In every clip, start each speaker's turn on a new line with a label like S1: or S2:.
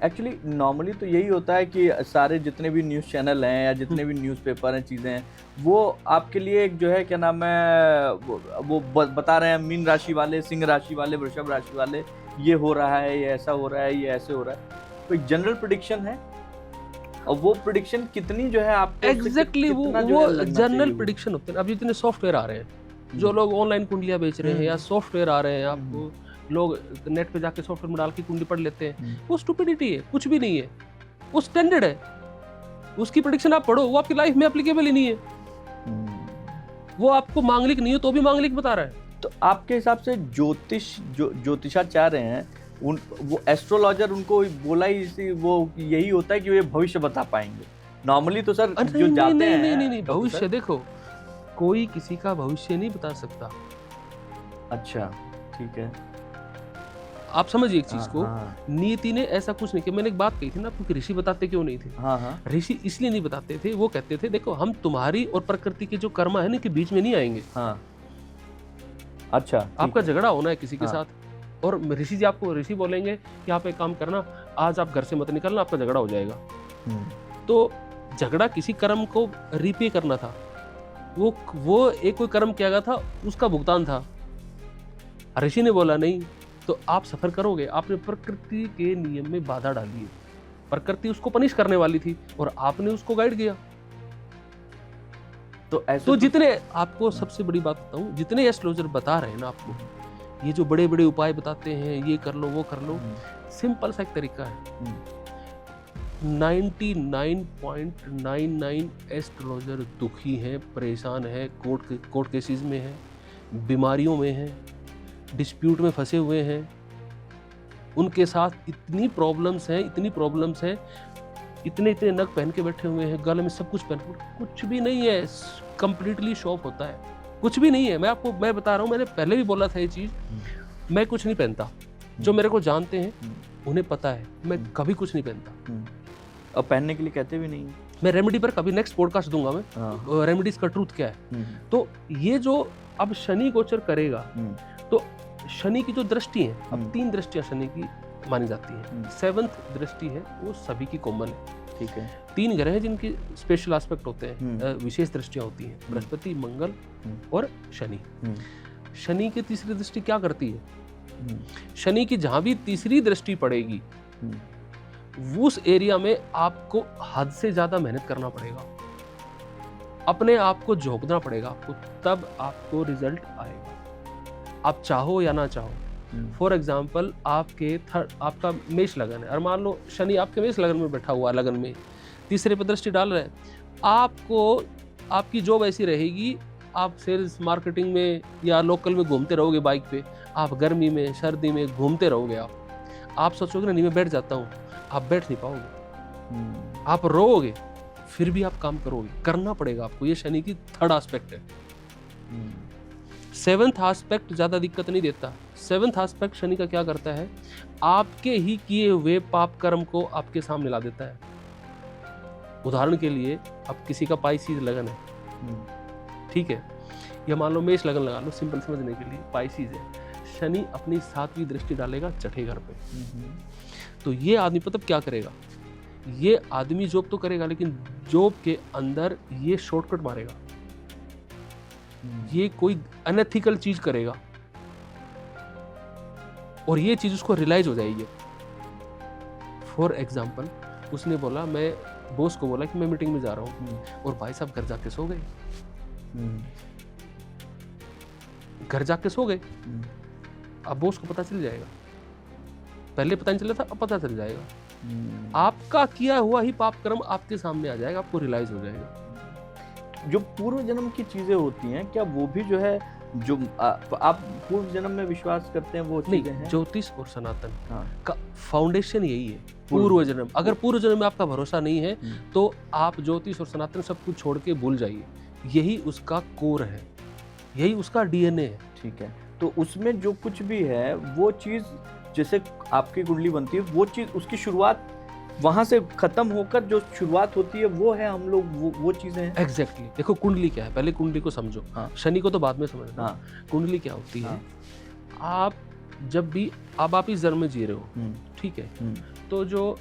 S1: Actually normally तो यही होता है कि सारे जितने भी न्यूज़ चैनल हैं या जितने भी न्यूज़पेपर हैं, चीज़ें हैं, वो आपके लिए एक जो है क्या नाम है बता रहे हैं मीन राशि वाले, सिंह राशि वाले, वृषभ राशि वाले, ये हो रहा है, ये ऐसा हो रहा है, ये ऐसे हो रहा है। तो एक जनरल प्रेडिक्शन है और वो प्रेडिक्शन कितनी जो है आपको
S2: एग्जैक्टली
S1: कितना जो
S2: वो
S1: है लगना
S2: जनरल
S1: चाहिए वो।
S2: प्रिडिक्शन होते हैं। अब जितने सॉफ्टवेयर आ रहे हैं, जो लोग ऑनलाइन कुंडलियां बेच रहे हैं या सॉफ्टवेयर आ रहे हैं, आपको लोग नेट पे जाके सॉफ्टवेयर में डाल के कुंडली पढ़ लेते हैं, वो स्टुपिडिटी है, कुछ भी नहीं है, वो स्टैंडर्ड है। उसकी प्रेडिक्शन आप पढ़ो, वो आपकी लाइफ में एप्लीकेबल ही नहीं है। वो आपको मांगलिक नहीं हो तो भी मांगलिक बता रहा है।
S1: तो आपके हिसाब से ज्योतिषाचार्य हैं, उन वो एस्ट्रोलॉजर उनको बोला ही वो यही होता है कि वे भविष्य बता पाएंगे। नॉर्मली तो सर जो
S2: नहीं
S1: जाते
S2: नहीं
S1: हैं
S2: नहीं नहीं नहीं
S1: तो
S2: भविष्य
S1: सर,
S2: देखो, कोई किसी का भविष्य नहीं बता सकता।
S1: अच्छा ठीक है।
S2: आप समझिए एक चीज
S1: हाँ,
S2: को,
S1: हाँ,
S2: नीति ने ऐसा कुछ नहीं किया। मैंने एक बात कही थी ना आपको कि ऋषि बताते क्यों नहीं थे।
S1: हाँ, हाँ,
S2: ऋषि इसलिए नहीं बताते थे, वो कहते थे देखो हम तुम्हारी और प्रकृति के जो कर्म है ना के बीच में नहीं आएंगे।
S1: हाँ, अच्छा ठीक
S2: आपका
S1: है।
S2: झगड़ा होना है किसी के
S1: हाँ।
S2: साथ और ऋषि जी आपको ऋषि बोलेंगे कि आप एक काम करना, आज आप घर से मत निकलना, आपका झगड़ा हो जाएगा। तो झगड़ा किसी कर्म को रिपे करना था, वो एक कोई कर्म किया गया था, उसका भुगतान था। ऋषि ने बोला नहीं, तो आप सफर करोगे। आपने प्रकृति के नियम में बाधा डाली है, प्रकृति उसको पनिश करने वाली थी और आपने उसको गाइड किया।
S1: तो ऐसे
S2: तो जितने आपको सबसे बड़ी बात बताऊं, जितने एस्ट्रोलॉजर बता रहे हैं ना आपको, ये जो बड़े बड़े उपाय बताते हैं, ये कर लो वो कर लो, सिंपल सा एक तरीका है। 99.99 एस्ट्रोलॉजर दुखी हैं, परेशान हैं, कोर्ट केसेस में हैं, बीमारियों में हैं, डिस्प्यूट में फंसे हुए हैं। उनके साथ इतनी प्रॉब्लम्स हैं, इतने इतने नग पहन के बैठे हुए हैं, गले में सब कुछ पहन, कुछ भी नहीं है, कंप्लीटली शो ऑफ होता है, कुछ भी नहीं है। मैं बता रहा हूँ, मैंने पहले भी बोला था ये चीज, मैं कुछ नहीं पहनता। जो मेरे को जानते हैं उन्हें पता है, मैं कभी कुछ नहीं पहनता
S1: और पहनने के लिए कहते भी नहीं।
S2: मैं रेमेडी पर कभी नेक्स्ट पॉडकास्ट दूंगा मैं, रेमेडीज का ट्रूथ क्या है। तो ये जो अब शनि गोचर करेगा, तो शनि की जो दृष्टि है, अब 3 दृष्टियां शनि की मानी जाती है। 7th दृष्टि है वो सभी की कॉमन है,
S1: ठीक है।
S2: 3 ग्रह हैं जिनकी स्पेशल एस्पेक्ट होते हैं, विशेष दृष्टियां होती हैं, बृहस्पति, मंगल और शनि। शनि की तीसरी दृष्टि क्या करती है? शनि की जहां भी तीसरी दृष्टि पड़ेगी, उस एरिया में आपको हद से ज्यादा मेहनत करना पड़ेगा, अपने आप को झोंकना पड़ेगा आपको, तब आपको रिजल्ट आएगा, आप चाहो या ना चाहो। फॉर एग्जाम्पल, आपका मेष लगन है और मान लो शनि आपके मेष लगन में बैठा हुआ, लगन में तीसरे पे दृष्टि डाल रहे हैं, आपको आपकी जॉब ऐसी रहेगी, आप सेल्स मार्केटिंग में या लोकल में घूमते रहोगे बाइक पे, आप गर्मी में सर्दी में घूमते रहोगे। आप सोचोगे ना नहीं मैं बैठ जाता हूँ, आप बैठ नहीं पाओगे, आप रोओगे, फिर भी आप काम करोगे, करना पड़ेगा आपको। ये शनि की 3rd एस्पेक्ट है। 7th एस्पेक्ट ज्यादा दिक्कत नहीं देता। 7th एस्पेक्ट शनि का क्या करता है, आपके ही किए हुए पाप कर्म को आपके सामने ला देता है। उदाहरण के लिए, अब किसी का पाइसिस लगन है, ठीक है, या मान लो मेष लगन लगा लो, सिंपल समझने के लिए पाइसिस है, शनि अपनी 7वीं दृष्टि डालेगा छठे घर पे। तो ये आदमी पता क्या करेगा, ये आदमी जॉब तो करेगा, लेकिन जॉब के अंदर ये शॉर्टकट मारेगा, ये कोई अनएथिकल चीज करेगा और ये चीज उसको रियलाइज हो जाएगी। फॉर एग्जाम्पल, उसने बोला, मैं बॉस को बोला कि मैं मीटिंग में जा रहा हूँ, और भाई साहब घर जाके सो गए, घर जाके सो गए। अब बॉस को पता चल जाएगा, पहले पता नहीं चला था, अब पता चल जाएगा। आपका किया हुआ ही पाप कर्म आपके सामने आ जाएगा, आपको रियलाइज हो जाएगा।
S1: जो पूर्व जन्म की चीजें होती हैं, क्या वो भी जो है, जो आप पूर्व जन्म में विश्वास करते हैं, वो चीजें हैं?
S2: ज्योतिष और सनातन का फाउंडेशन यही है, पूर्व जन्म। अगर पूर्व जन्म में आपका भरोसा नहीं है, तो आप ज्योतिष और सनातन सब कुछ छोड़ के भूल जाइए, यही उसका कोर है, यही उसका डीएनए है।
S1: ठीक है, तो उसमें जो कुछ भी है, वो चीज जैसे आपकी कुंडली बनती है, वो चीज उसकी शुरुआत वहां से खत्म होकर जो शुरुआत होती है, वो है हम लोग वो चीजें हैं।
S2: एग्जैक्टली। देखो कुंडली क्या है, पहले कुंडली को समझो। शनि को तो बाद में समझना। कुंडली क्या होती है, आप जब भी आप इस जन्म में जी रहे हो, ठीक है, तो जो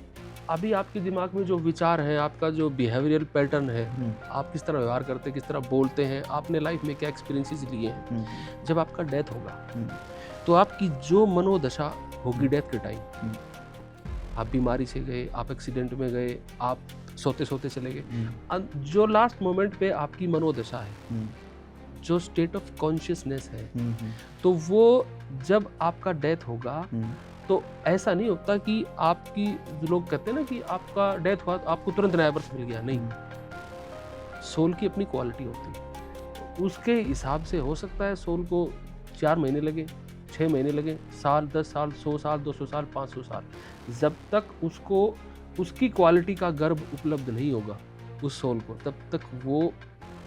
S2: अभी आपके दिमाग में जो विचार है, आपका जो बिहेवियरल पैटर्न है, आप किस तरह व्यवहार करते हैं, किस तरह बोलते हैं, आपने लाइफ में क्या एक्सपीरियंसेस लिए हैं, जब आपका डेथ होगा तो आपकी जो मनोदशा होगी डेथ के टाइम, आप बीमारी से गए, आप एक्सीडेंट में गए, आप सोते सोते चले गए, जो लास्ट मोमेंट पे आपकी मनोदशा है, जो स्टेट ऑफ कॉन्शियसनेस है, तो वो जब आपका डेथ होगा तो ऐसा नहीं होता कि आपकी, जो लोग कहते हैं ना कि आपका डेथ हुआ तो आपको तुरंत नया बर्थ मिल गया, नहीं। सोल की अपनी क्वालिटी होती है, उसके हिसाब से हो सकता है सोल को 4 महीने लगे, 6 महीने लगे, साल, 10 साल, 100 साल, 200 साल, 500 साल, जब तक उसको उसकी क्वालिटी का गर्भ उपलब्ध नहीं होगा उस सोल को, तब तक वो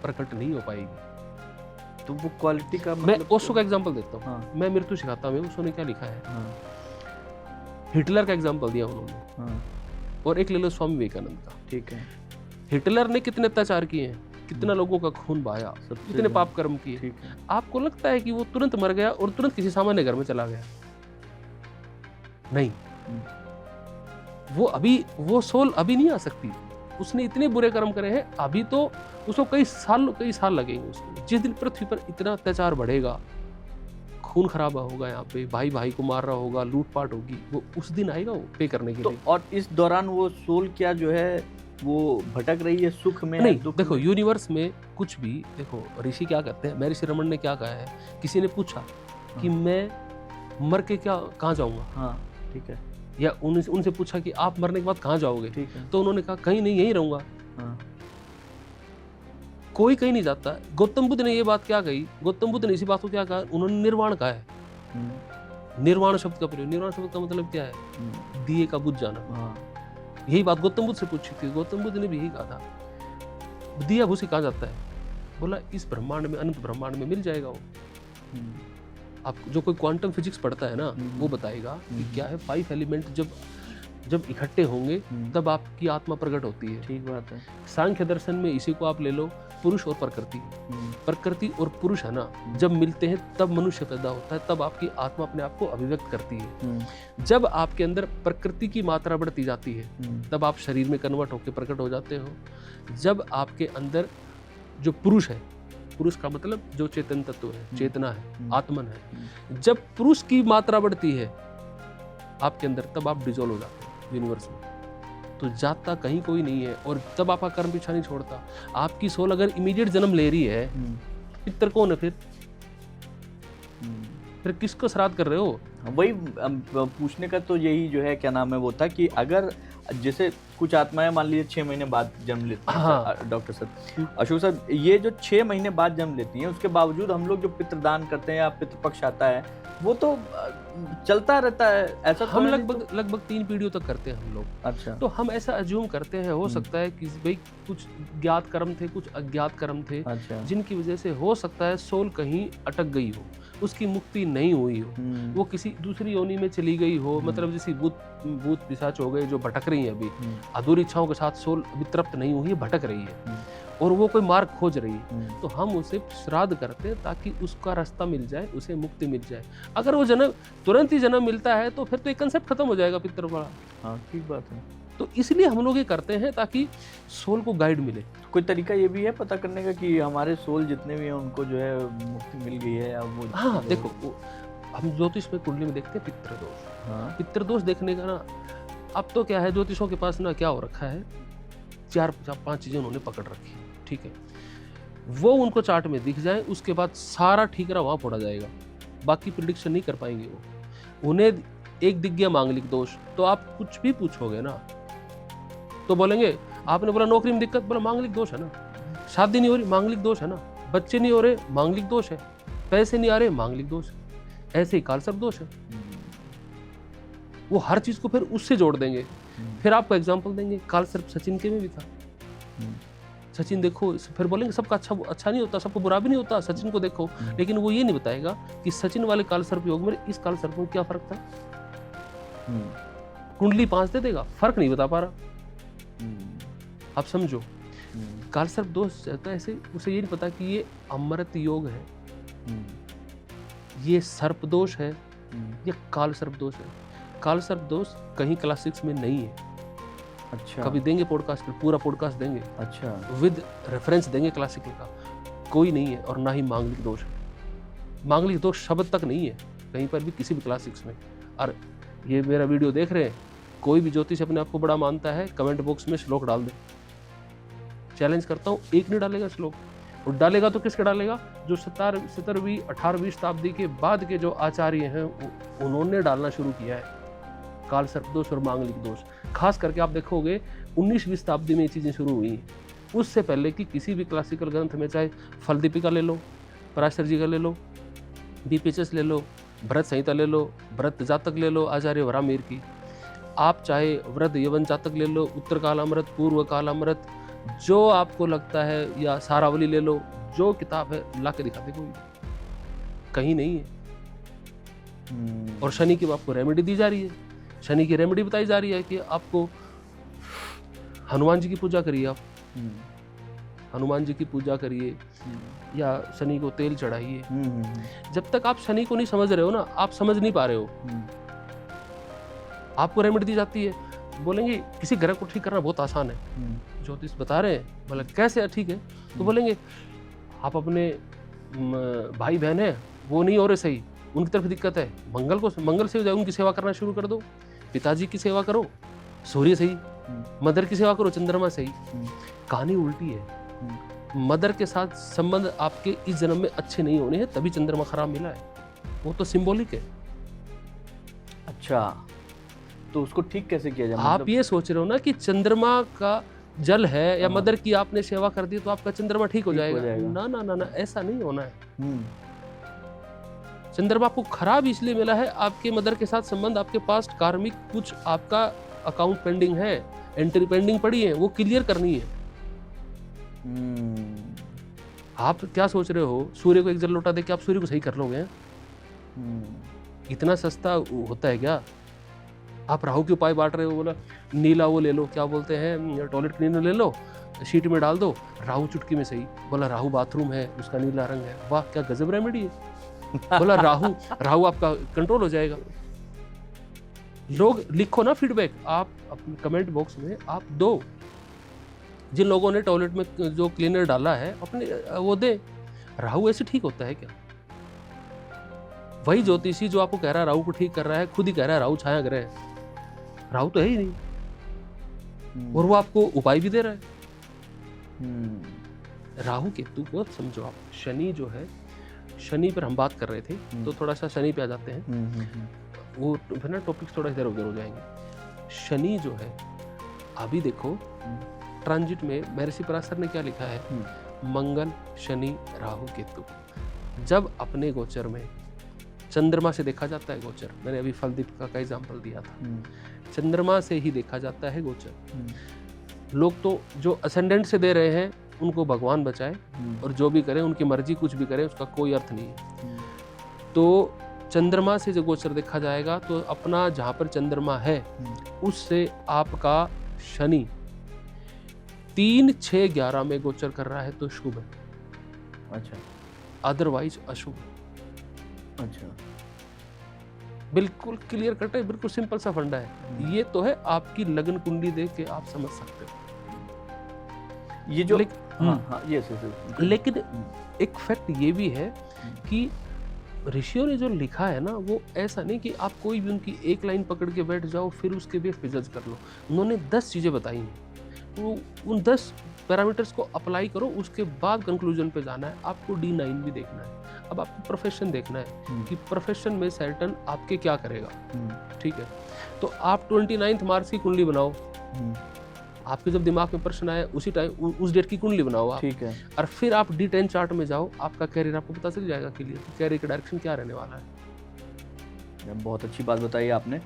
S2: प्रकट नहीं हो पाएगी।
S1: तो वो क्वालिटी का
S2: मैं
S1: मतलब
S2: ओशो का एग्जांपल देता हूँ।
S1: हाँ।
S2: मैं मृत्यु सिखाता हूँ, ओशो ने क्या लिखा है,
S1: हाँ।
S2: हिटलर का एग्जांपल दिया उन्होंने,
S1: हाँ।
S2: और एक ले लो स्वामी विवेकानंद का।
S1: ठीक है।
S2: हिटलर ने कितने अत्याचार किए हैं, कितना लोगों का खून बहाया, कितने पाप कर्म किए।
S1: ठीक है।
S2: आपको लगता है कि वो तुरंत मर गया और तुरंत किसी सामान्य घर में चला गया? नहीं, वो सोल अभी नहीं आ सकती। उसने इतने बुरे कर्म करे हैं, अभी तो उसको कई साल लगेंगे उसको। जिस दिन पृथ्वी पर इतना अत्याचार बढ़ेगा, खून खराबा होगा, यहाँ पे भाई भाई को मार रहा होगा, लूटपाट होगी, वो उस दिन आएगा वो पे करने के लिए।
S1: और इस दौरान वो सोल क्या जो है वो भटक रही है, सुख में
S2: नहीं,
S1: दुख
S2: देखो
S1: में?
S2: यूनिवर्स में कुछ भी, देखो ऋषि क्या कहते हैं, महर्षि रमन ने क्या कहा है, किसी ने पूछा कि मैं मर के क्या कहाँ जाऊंगा,
S1: हाँ ठीक है,
S2: या उनसे पूछा कि आप मरने के बाद कहाँ जाओगे,
S1: ठीक है,
S2: तो उन्होंने कहा कहीं नहीं, यहीं रहूंगा।
S1: हाँ।
S2: कोई कहीं नहीं जाता। गौतम बुद्ध ने ये बात क्या कही, गौतम बुद्ध ने इसी बात को क्या कहा, उन्होंने निर्वाण कहा है। निर्वाण शब्द का प्रयोग, निर्वाण शब्द का मतलब क्या है, दिए का बुझ जाना।
S1: हाँ।
S2: यही बात गौतम बुद्ध से पूछी थी, गौतम बुद्ध ने भी यही कहा था, दिया भूसी कहाँ जाता है, बोला इस ब्रह्मांड में, अनंत ब्रह्मांड में मिल जाएगा वो। आप जो कोई क्वांटम फिजिक्स पढ़ता है ना, वो बताएगा कि क्या है, 5 एलिमेंट जब इकट्ठे होंगे तब आपकी आत्मा प्रकट होती है।
S1: ठीक बात है।
S2: सांख्य दर्शन में इसी को आप ले लो, पुरुष और प्रकृति। प्रकृति और पुरुष है ना, जब मिलते हैं तब मनुष्य पैदा होता है, तब आपकी आत्मा अपने आप को अभिव्यक्त करती है। जब आपके अंदर प्रकृति की मात्रा बढ़ती जाती है, तब आप शरीर में कन्वर्ट होकर प्रकट हो जाते हो। जब आपके अंदर जो पुरुष है, पुरुष का मतलब जो चेतन तत्व है, चेतना है, आत्मन है, जब पुरुष की मात्रा बढ़ती है आपके अंदर, तब आप डिजोल्व हो जाते हैं यूनिवर्स में। तो जाता कहीं कोई नहीं है, और तब आपका कर्म पीछा नहीं छोड़ता। आपकी सोल अगर इमीडिएट जन्म ले रही है, पितर कौन है फिर किसको श्राद्ध कर रहे हो?
S1: वही पूछने का तो यही जो है क्या नाम है वो था कि अगर जैसे कुछ आत्माएं मान लीजिए 6 महीने बाद जन्म लेती हैं।
S2: हाँ।
S1: डॉक्टर साहब, अशोक साहब, ये जो 6 महीने बाद जन्म लेती हैं, उसके बावजूद हम लोग जो पितृदान करते हैं या पितृपक्ष आता है, वो तो चलता रहता है। ऐसा
S2: हम लगभग 3 पीढ़ियों तक करते हैं हम लोग।
S1: अच्छा।
S2: तो हम ऐसा अज्यूम करते हैं, हो सकता है कि भाई कुछ ज्ञात कर्म थे, कुछ अज्ञात कर्म थे,
S1: अच्छा।
S2: जिनकी वजह से हो सकता है सोल कहीं अटक गई हो, उसकी मुक्ति नहीं हुई हो, वो किसी दूसरी योनि में चली गई हो। मतलब जैसे भूत पिशाच हो गए जो भटक रही है, अभी अधूरी इच्छाओं के साथ सोल अभी तृप्त नहीं हुई है, भटक रही है, और वो कोई मार्ग खोज रही है, तो हम उसे श्राद्ध करते हैं ताकि उसका रास्ता मिल जाए, उसे मुक्ति मिल जाए। अगर वो जन्म तुरंत ही जन्म मिलता है तो फिर तो एक कंसेप्ट खत्म हो जाएगा पितर वाला।
S1: हाँ ठीक बात है।
S2: तो इसलिए हम लोग ये करते हैं ताकि सोल को गाइड मिले।
S1: कोई तरीका ये भी है पता करने का कि हमारे सोल जितने भी हैं उनको जो है मुक्ति मिल गई है या वो?
S2: हाँ देखो, हम ज्योतिष में कुंडली में देखते हैं पितृदोष।
S1: हाँ।
S2: पितृदोष देखने का ना, अब तो क्या है, ज्योतिषों के पास ना क्या हो रखा है, 4-5 चीजें उन्होंने पकड़ रखी है, ठीक है, वो उनको चार्ट में दिख जाए, उसके बाद सारा ठीकरा वहां फोड़ा जाएगा, बाकी प्रिडिक्शन नहीं कर पाएंगे वो। उन्हें एक दिख गया मांगलिक दोष, तो आप कुछ भी पूछोगे ना तो बोलेंगे, आपने बोला नौकरी में दिक्कत, बोला मांगलिक दोष है ना, शादी नहीं हो रही, मांगलिक दोष है ना, बच्चे नहीं हो रहे, मांगलिक दोष है, पैसे नहीं आ रहे, मांगलिक दोष है, ऐसे ही कालसर्प दोष है। वो हर चीज को फिर उससे जोड़ देंगे। फिर आपको एग्जांपल देंगे, कालसर्प सचिन के में भी था। सचिन देखो, फिर बोलेंगे सबका अच्छा नहीं होता, सबको बुरा भी नहीं होता, सचिन को देखो, लेकिन वो ये नहीं बताएगा कि सचिन वाले कालसर्प योग में इस कालसर्प में क्या फर्क था। कुंडली 5 दे देगा, फर्क नहीं बता पा रहा। आप समझो, कालसर्प दोष रहता है ऐसे, उसे ये नहीं पता कि ये अमृत योग है, ये सर्प दोष है, ये कालसर्प दोष है। कालसर्प दोष कहीं क्लास 6 में नहीं है,
S1: अच्छा
S2: कभी देंगे पॉडकास्ट पे, पूरा पॉडकास्ट देंगे
S1: अच्छा
S2: विद रेफरेंस देंगे क्लासिकल का, कोई नहीं है। और ना ही मांगलिक दोष है, मांगलिक दोष शब्द तक नहीं है कहीं पर भी किसी भी क्लासिक्स में। और ये मेरा वीडियो देख रहे हैं, कोई भी ज्योतिष अपने आप को बड़ा मानता है, कमेंट बॉक्स में श्लोक डाल दे, चैलेंज करता हूँ, एक नहीं डालेगा श्लोक। और डालेगा तो किसके डालेगा, जो 17वीं 18वीं शताब्दी के बाद के जो आचार्य हैं उन्होंने डालना शुरू किया है, काल सर्पदोष और मांगलिक दोष। खास करके आप देखोगे 19वीं शताब्दी में ये चीज़ें शुरू हुई हैं। उससे पहले कि किसी भी क्लासिकल ग्रंथ में, चाहे फलदीपिका ले लो, पराशर जी का ले लो, बीपीएचएस ले लो, भरत संहिता ले लो, भरत जातक ले लो आचार्य वरामीर की, आप चाहे व्रत यवन जातक ले लो, उत्तर कालामृत, पूर्व कालामृत, जो आपको लगता है, या सारावली ले लो, जो किताब है ला के दिखाते कोई कहीं नहीं है। और शनि की आपको रेमेडी दी जा रही है, शनि की रेमेडी बताई जा रही है कि आपको हनुमान जी की पूजा करिए, आप हनुमान जी की पूजा करिए या शनि को तेल चढ़ाइए। जब तक आप शनि को नहीं समझ रहे हो ना, आप समझ नहीं पा रहे हो। आपको रेमेडी दी जाती है, बोलेंगे किसी ग्रह को ठीक करना बहुत आसान है, ज्योतिष बता रहे हैं, बोले कैसे ठीक है, तो बोलेंगे आप अपने भाई बहन है वो नहीं हो रहे सही, उनकी तरफ दिक्कत है, मंगल से हो जाए, उनकी सेवा करना शुरू कर दो, पिताजी की सेवा करो, सूर्य सही, मदर की सेवा करो, चंद्रमा सही। कहानी उल्टी है, मदर के साथ संबंध आपके इस जन्म में अच्छे नहीं होने हैं, तभी चंद्रमा खराब मिला है, वो तो सिंबॉलिक है।
S1: अच्छा, तो उसको ठीक कैसे किया जाए?
S2: आप ये सोच रहे हो ना कि चंद्रमा का जल है या मदर की आपने सेवा कर दी तो आपका चंद्रमा ठीक हो जाएगा। ना ना ना ना, ऐसा नहीं होना है। चंद्रमा आपको खराब इसलिए मिला है, आपके मदर के साथ संबंध, आपके पास कार्मिक कुछ आपका अकाउंट पेंडिंग है, एंट्री पेंडिंग पड़ी है, वो क्लियर करनी है। आप क्या सोच रहे हो, सूर्य को एक जल लोटा दे के आप सूर्य को सही कर लोगे? इतना सस्ता होता है क्या? आप राहु के उपाय बांट रहे हो, बोला नीला वो ले लो, क्या बोलते हैं, टॉयलेट क्लीनर ले लो, शीट में डाल दो, राहु चुटकी में सही। बोला राहु बाथरूम है, उसका नीला रंग है, वाह क्या गजब रेमेडी है। बोला राहु आपका कंट्रोल हो जाएगा। लोग लिखो ना फीडबैक, आप अपने कमेंट बॉक्स में आप दो, जिन लोगों ने टॉयलेट में जो क्लीनर डाला है अपने वो दे। राहु ऐसे ठीक होता है क्या? वही ज्योतिषी जो आपको कह रहा है राहु को ठीक कर रहा है, खुद ही कह रहा है राहु छाया ग्रह है, राहु तो है ही नहीं, और वो आपको उपाय भी दे रहा है। राहु केतु को समझो आप। शनि जो है, शनि पर हम बात कर रहे थे, तो थोड़ा सा शनि पे आ जाते हैं, वो फिर ना टॉपिक्स थोड़ा इधर उधर हो जाएंगे। शनि जो है, अभी देखो ट्रांजिट में महर्षि पराशर ने क्या लिखा है, मंगल शनि राहु केतु। जब अपने गोचर में चंद्रमा से देखा जाता है गोचर, मैंने अभी फलदीपिका का एग्जांपल दिया था, चंद्रमा से ही देखा जाता है गोचर। लोग तो जो असेंडेंट से दे रहे हैं उनको भगवान बचाए, और जो भी करें उनकी मर्जी, कुछ भी करें उसका कोई अर्थ नहीं है। तो चंद्रमा से जो गोचर देखा जाएगा, तो अपना जहाँ पर चंद्रमा है उससे आपका शनि 3, 6, 11 में गोचर कर रहा है तो शुभ है।
S1: अच्छा,
S2: अदरवाइज अशुभ है।
S1: अच्छा,
S2: बिल्कुल क्लियर कट है, बिल्कुल सिंपल सा फंडा है। ये तो है आपकी लगन कुंडली देख के आप समझ सकते हो ये जो लेकिन एक फैक्ट ये भी है कि ऋषियों ने जो लिखा है ना, वो ऐसा नहीं कि आप कोई भी उनकी एक लाइन पकड़ के बैठ जाओ फिर उसके बेस पे जज कर लो। उन्होंने 10 चीजें बताई हैं, तो उन 10 पैरामीटर्स को अप्लाई करो, उसके बाद कंक्लूजन पे जाना है। आपको D9 भी देखना है, अब आपको प्रोफेशन देखना है कि प्रोफेशन में सैटर्न आपके क्या करेगा। ठीक है, तो आप 29 मार्च की कुंडली बनाओ, आपके जब दिमाग में प्रश्न आए उसी टाइम उस डेट की कुंडली बनाओ आप। ठीक है, और फिर आप D10 चार्ट में जाओ, आपका कैरियर आपको पता चल जाएगा क्लियर, कैरियर का डायरेक्शन क्या रहने वाला है।
S1: बहुत अच्छी बात बताई आपने।